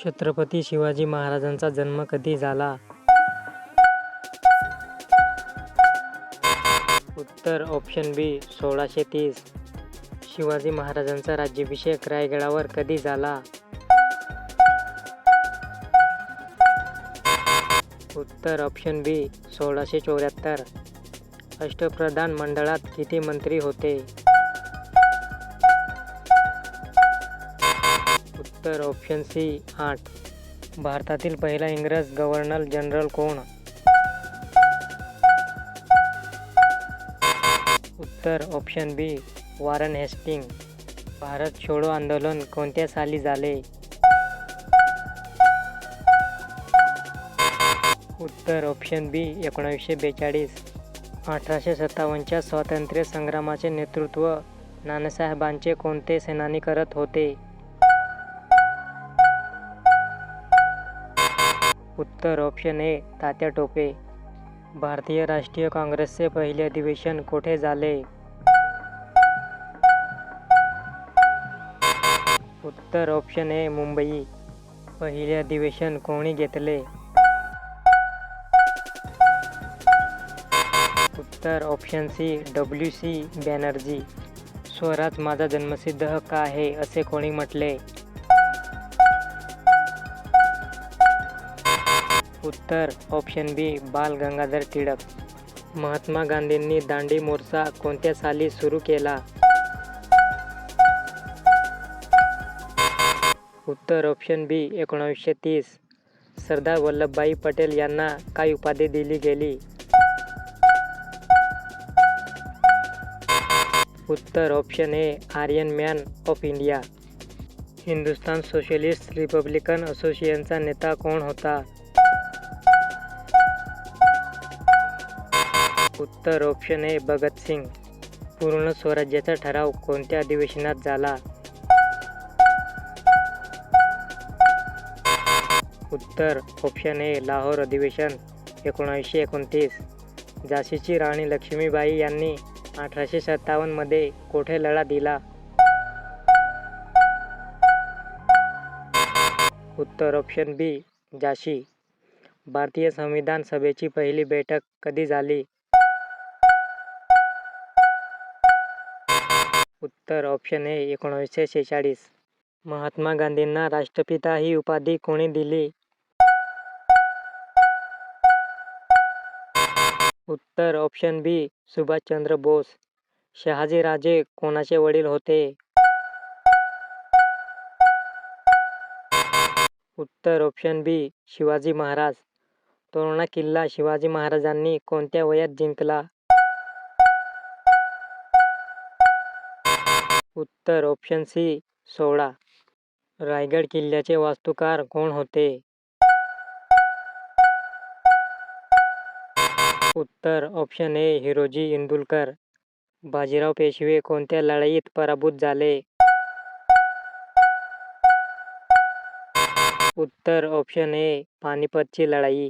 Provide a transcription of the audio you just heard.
छत्रपती शिवाजी महाराजांचा जन्म कधी झाला? उत्तर ऑप्शन बी 1630. शिवाजी महाराजांचा राज्याभिषेक रायगडावर कधी झाला? उत्तर ऑप्शन बी 1674. अष्टप्रधान मंडळात किती मंत्री होते? उत्तर ऑप्शन सी 8. भारतातील पहिला इंग्रज गव्हर्नर जनरल कोण? उत्तर ऑप्शन बी वॉरन हेस्टिंग. भारत छोडो आंदोलन कोणत्या साली झाले? उत्तर ऑप्शन बी 1942. 1857च्या स्वातंत्र्य संग्रामाचे नेतृत्व नानासाहेबांचे कोणते सेनानी करत होते? उत्तर ऑप्शन ए तात्या टोपे. भारतीय राष्ट्रीय काँग्रेसचे पहिले अधिवेशन कोठे झाले? उत्तर ऑप्शन ए मुंबई. पहिले अधिवेशन कोणी घेतले? उत्तर ऑप्शन सी WC बॅनर्जी. स्वराज माझा जन्मसिद्ध हक्क आहे असे कोणी म्हटले? उत्तर ऑप्शन बी बाल गंगाधर टिळक. महात्मा गांधींनी दांडी मोर्चा कोणत्या साली सुरू केला? उत्तर ऑप्शन बी 1930. सरदार वल्लभभाई पटेल यांना काय उपाधी दिली गेली? उत्तर option A iron man of India. Hindustan socialist republican असोसिएशनचा नेता कोण होता? उत्तर ऑप्शन ए भगतसिंग. पूर्ण स्वराज्याचा ठराव कोणत्या अधिवेशनात झाला? उत्तर ऑप्शन ए लाहोर अधिवेशन 1929. झाशीची राणी लक्ष्मीबाई यांनी 1857 मध्ये कोठे लढा दिला? उत्तर ऑप्शन बी झाशी. भारतीय संविधान सभेची पहिली बैठक कधी झाली? उत्तर ऑप्शन ए 1946. महात्मा गांधींना राष्ट्रपिता ही उपाधी कोणी दिली? उत्तर ऑप्शन बी सुभाषचंद्र बोस. शहाजीराजे कोणाचे वडील होते? उत्तर ऑप्शन बी शिवाजी महाराज. तोरणा किल्ला शिवाजी महाराजांनी कोणत्या वयात जिंकला? उत्तर ऑप्शन सी 16. रायगड किल्ल्याचे वास्तुकार कोण होते? उत्तर ऑप्शन ए हिरोजी इंदुलकर. बाजीराव पेशवे कोणत्या लढाईत पराभूत झाले? उत्तर ऑप्शन ए पानिपतची लढाई.